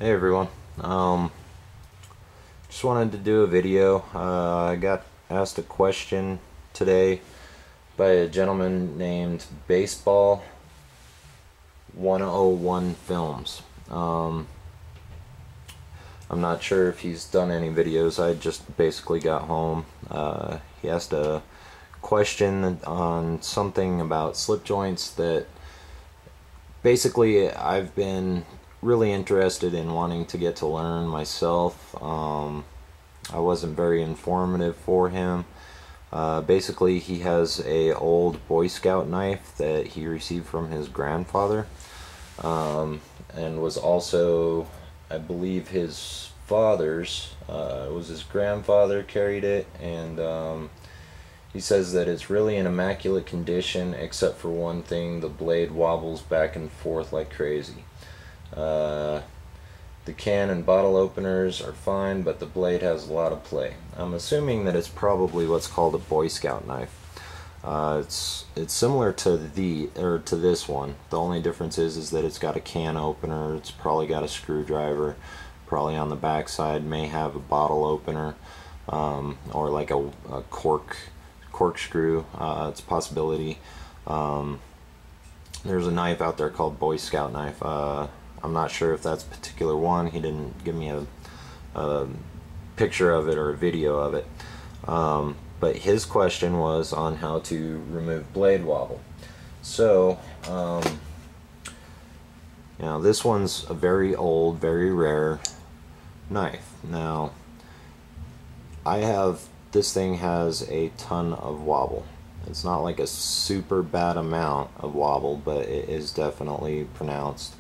Hey everyone. Just wanted to do a video. I got asked a question today by a gentleman named Baseball 101 Films. I'm not sure if he's done any videos. I just basically got home. He asked a question on something about slip joints that basically I've been really interested in wanting to get to learn myself. I wasn't very informative for him. Basically, he has a old Boy Scout knife that he received from his grandfather, and was also, I believe, his father's. It was his grandfather carried it, and he says that it's really in immaculate condition except for one thing: the blade wobbles back and forth like crazy. The can and bottle openers are fine, but the blade has a lot of play. I'm assuming that it's probably what's called a Boy Scout knife. It's similar to this one. The only difference is that it's got a can opener. It's probably got a screwdriver. Probably on the back side may have a bottle opener, or like a corkscrew. It's a possibility. There's a knife out there called Boy Scout knife. I'm not sure if that's a particular one. He didn't give me a picture of it or a video of it. But his question was on how to remove blade wobble. So, this one's a very old, very rare knife. Now, this thing has a ton of wobble. It's not like a super bad amount of wobble, but it is definitely pronounced.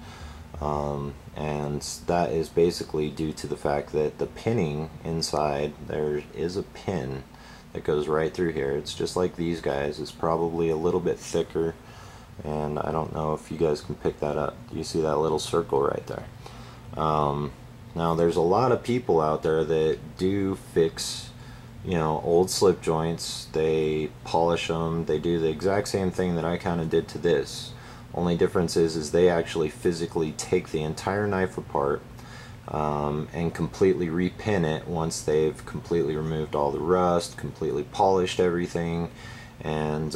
And that is basically due to the fact that the pinning inside, there is a pin that goes right through here. It's just like these guys. It's probably a little bit thicker, and I don't know if you guys can pick that up. You see that little circle right there? Now there's a lot of people out there that do fix old slip joints. They polish them. They do the exact same thing that I kind of did to this. Only difference is they actually physically take the entire knife apart, and completely repin it once they've completely removed all the rust, completely polished everything, and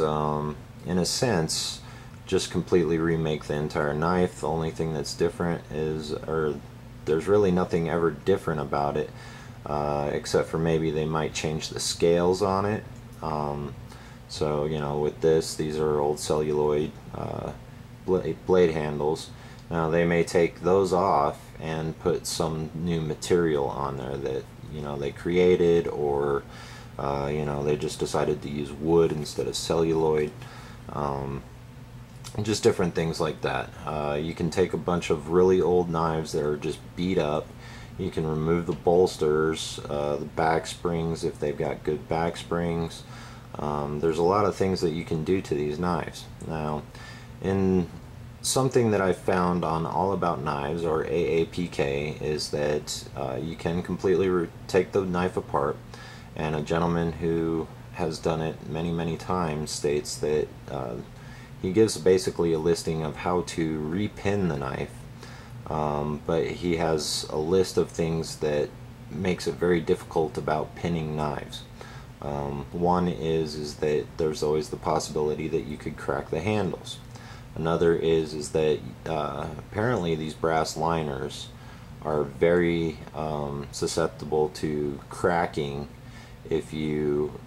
in a sense just completely remake the entire knife. The only thing that's different there's really nothing ever different about it, except for maybe they might change the scales on it. So with these are old celluloid blade handles. Now they may take those off and put some new material on there that they created, or they just decided to use wood instead of celluloid. Just different things like that. You can take a bunch of really old knives that are just beat up. You can remove the bolsters, the back springs if they've got good back springs. There's a lot of things that you can do to these knives. Now, in something that I found on All About Knives, or AAPK, is that you can completely take the knife apart, and a gentleman who has done it many times states that he gives basically a listing of how to repin the knife, but he has a list of things that makes it very difficult about pinning knives. One is that there's always the possibility that you could crack the handles. Another is that apparently these brass liners are very susceptible to cracking if you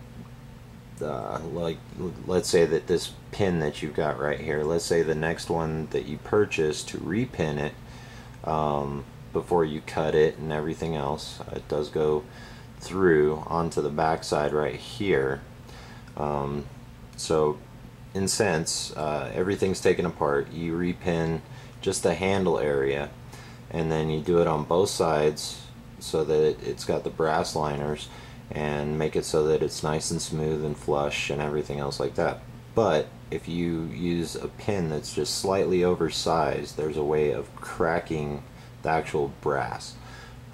like, let's say that this pin that you've got right here, let's say the next one that you purchase to repin it, before you cut it and everything else, it does go through onto the back side right here. So in sense, everything's taken apart. You repin just the handle area, and then you do it on both sides so that it's got the brass liners, and make it so that it's nice and smooth and flush and everything else like that. But if you use a pin that's just slightly oversized, there's a way of cracking the actual brass.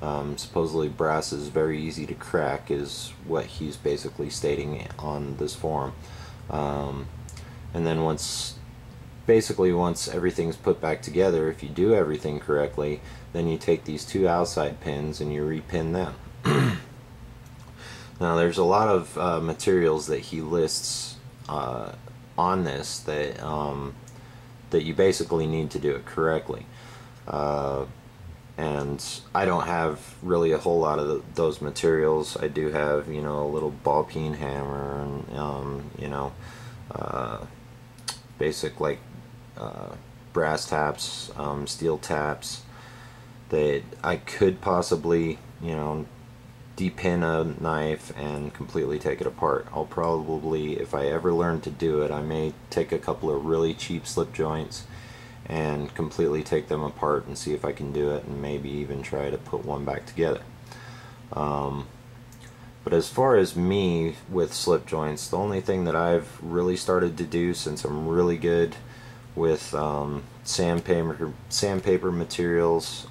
Supposedly brass is very easy to crack, is what he's basically stating on this forum. And then once basically once everything's put back together, if you do everything correctly, then you take these two outside pins and you repin them. Now there's a lot of materials that he lists on this that that you basically need to do it correctly, and I don't have really a whole lot of those materials. I do have, you know, a little ball peen hammer and you know, basic like brass taps, steel taps that I could possibly, you know, depin a knife and completely take it apart. I'll probably, if I ever learn to do it, I may take a couple of really cheap slip joints and completely take them apart and see if I can do it, and maybe even try to put one back together. But as far as me with slip joints, the only thing that I've really started to do, since I'm really good with sandpaper materials,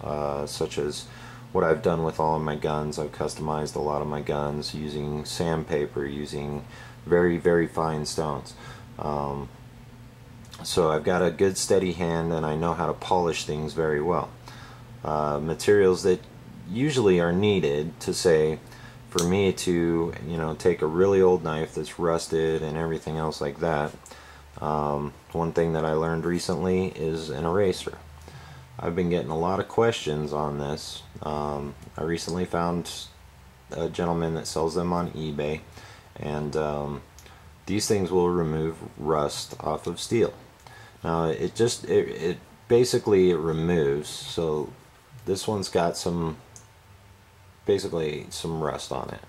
such as what I've done with all of my guns, I've customized a lot of my guns using sandpaper, using very, very fine stones. So I've got a good steady hand and I know how to polish things very well. Materials that usually are needed to, say, for me to, you know, take a really old knife that's rusted and everything else like that. One thing that I learned recently is an eraser. I've been getting a lot of questions on this. I recently found a gentleman that sells them on eBay, and these things will remove rust off of steel. Now it basically it removes, so this one's got basically some rust on it.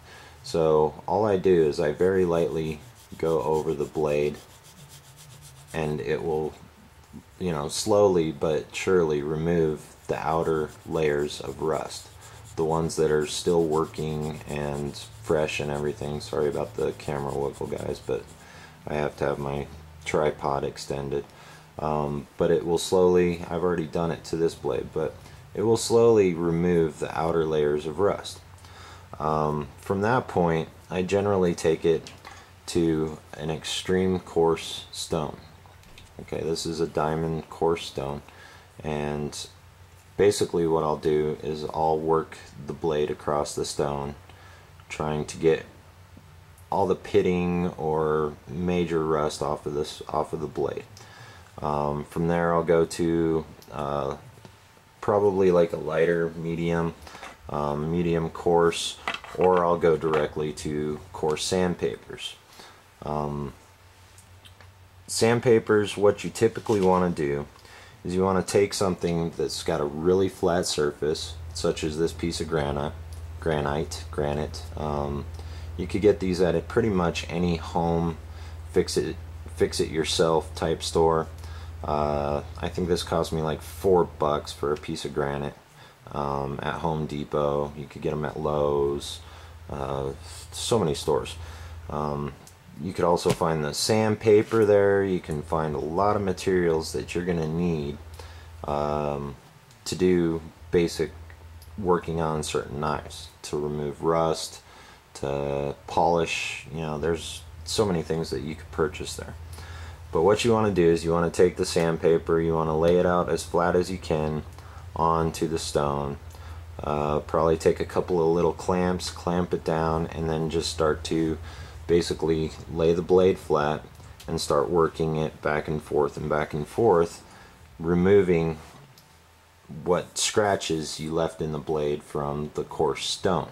So all I do is I very lightly go over the blade, and it will, you know, slowly but surely remove the outer layers of rust, the ones that are still working and fresh and everything. Sorry about the camera wiggle, guys, but I have to have my tripod extended. But it will slowly, I've already done it to this blade, but it will slowly remove the outer layers of rust. From that point, I generally take it to an extreme coarse stone. Okay, this is a diamond coarse stone, and basically what I'll do is I'll work the blade across the stone, trying to get all the pitting or major rust off of the blade. From there I'll go to probably like a lighter medium, medium coarse, or I'll go directly to coarse sandpapers. Sandpapers, what you typically want to do is you want to take something that's got a really flat surface, such as this piece of granite. You could get these at pretty much any home fix it yourself type store. I think this cost me like $4 for a piece of granite at Home Depot. You could get them at Lowe's, so many stores. You could also find the sandpaper there. You can find a lot of materials that you're going to need to do basic working on certain knives, to remove rust, to polish. You know, there's so many things that you could purchase there. But what you want to do is you want to take the sandpaper, you want to lay it out as flat as you can onto the stone. Probably take a couple of little clamps, clamp it down, and then just start to basically lay the blade flat and start working it back and forth, removing what scratches you left in the blade from the coarse stone.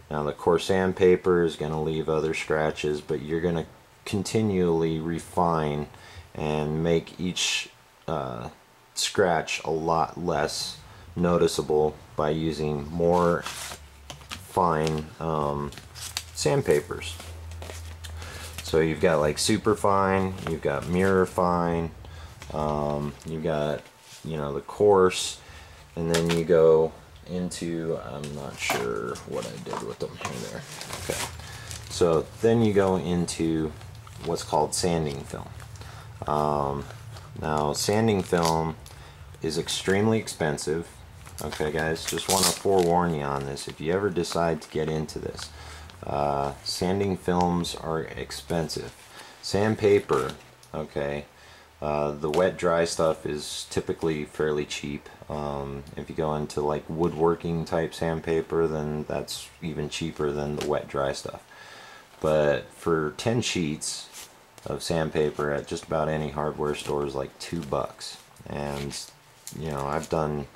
Now the coarse sandpaper is going to leave other scratches, but you're going to continually refine and make each scratch a lot less noticeable by using more fine sandpapers. So you've got like super fine, you've got mirror fine, you've got, you know, the coarse, and then you go into, I'm not sure what I did with them here there. Okay, so then you go into what's called sanding film. Now sanding film is extremely expensive. Okay guys, just want to forewarn you on this. If you ever decide to get into this, sanding films are expensive. Sandpaper, okay, The wet dry stuff is typically fairly cheap. If you go into like woodworking type sandpaper, then that's even cheaper than the wet dry stuff. But for 10 sheets of sandpaper at just about any hardware store is like $2. And you know, I've done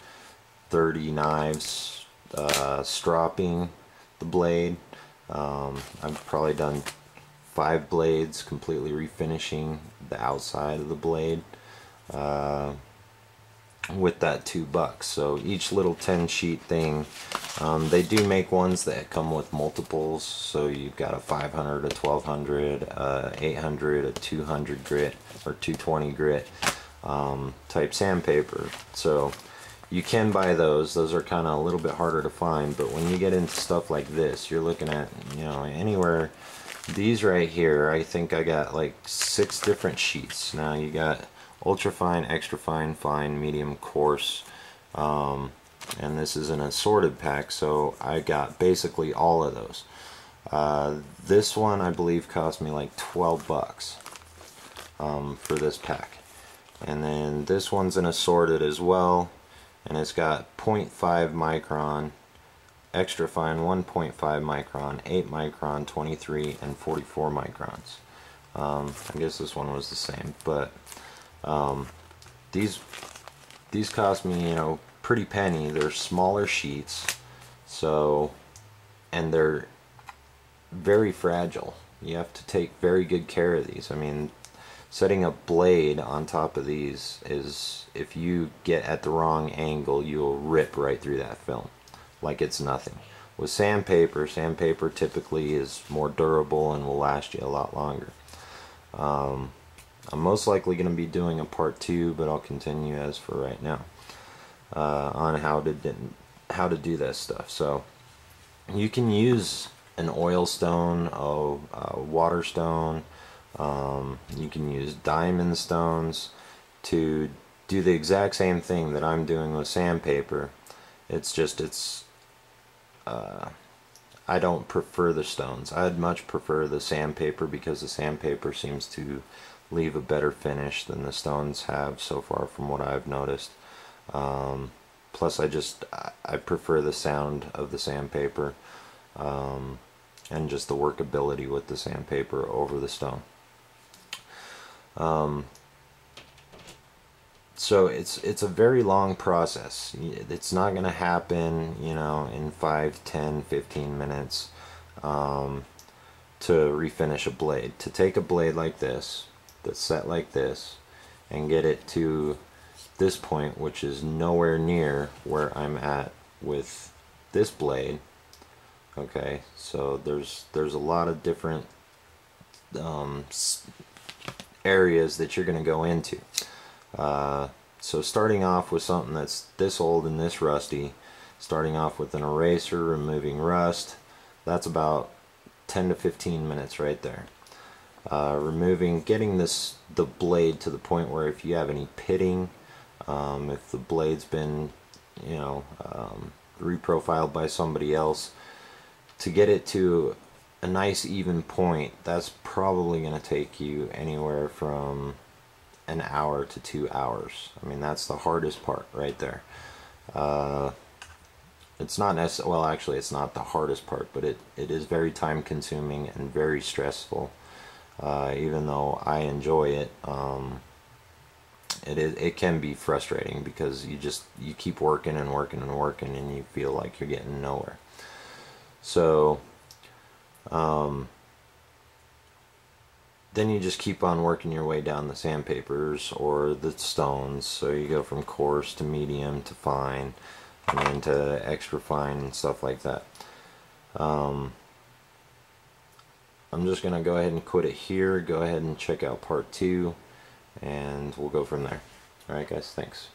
30 knives stropping the blade. I've probably done 5 blades completely refinishing the outside of the blade with that $2. So each little 10 sheet thing, they do make ones that come with multiples, so you've got a 500, a 1200, 800, a 200 grit or 220 grit type sandpaper. So you can buy those. Those are kind of a little bit harder to find, but when you get into stuff like this, you're looking at, you know, anywhere. These right here, I think I got like 6 different sheets. Now you got ultra fine, extra fine, fine, medium, coarse, and this is an assorted pack, so I got basically all of those. This one I believe cost me like $12 for this pack, and then this one's an assorted as well, and it's got 0.5 micron, extra fine 1.5 micron, 8 micron, 23, and 44 microns. I guess this one was the same, but these cost me, you know, pretty penny. They're smaller sheets, so, and they're very fragile. You have to take very good care of these. I mean, setting a blade on top of these is, if you get at the wrong angle, you'll rip right through that film like it's nothing. With sandpaper, sandpaper typically is more durable and will last you a lot longer. I'm most likely going to be doing a part 2, but I'll continue as for right now on how to do this stuff. So you can use an oil stone, a water stone, you can use diamond stones to do the exact same thing that I'm doing with sandpaper. It's just, I don't prefer the stones. I'd much prefer the sandpaper because the sandpaper seems to leave a better finish than the stones have so far from what I've noticed. Plus I prefer the sound of the sandpaper and just the workability with the sandpaper over the stone. So it's a very long process. It's not going to happen, you know, in 5, 10, 15 minutes to refinish a blade. To take a blade like this, that's set like this, and get it to this point, which is nowhere near where I'm at with this blade. Okay, so there's a lot of different areas that you're going to go into. So starting off with something that's this old and this rusty, starting off with an eraser, removing rust, that's about 10 to 15 minutes right there. Getting the blade to the point where if you have any pitting, if the blade's been, you know, reprofiled by somebody else, to get it to a nice even point, that's probably going to take you anywhere from an hour to 2 hours. I mean, that's the hardest part right there. It's not necessarily, well, actually it's not the hardest part, but it is very time consuming and very stressful. Even though I enjoy it, it can be frustrating because you keep working and working and working and you feel like you're getting nowhere. So then you just keep on working your way down the sandpapers or the stones. So you go from coarse to medium to fine and then to extra fine and stuff like that. I'm just going to go ahead and quit it here. Go ahead and check out part 2 and we'll go from there. Alright guys, thanks.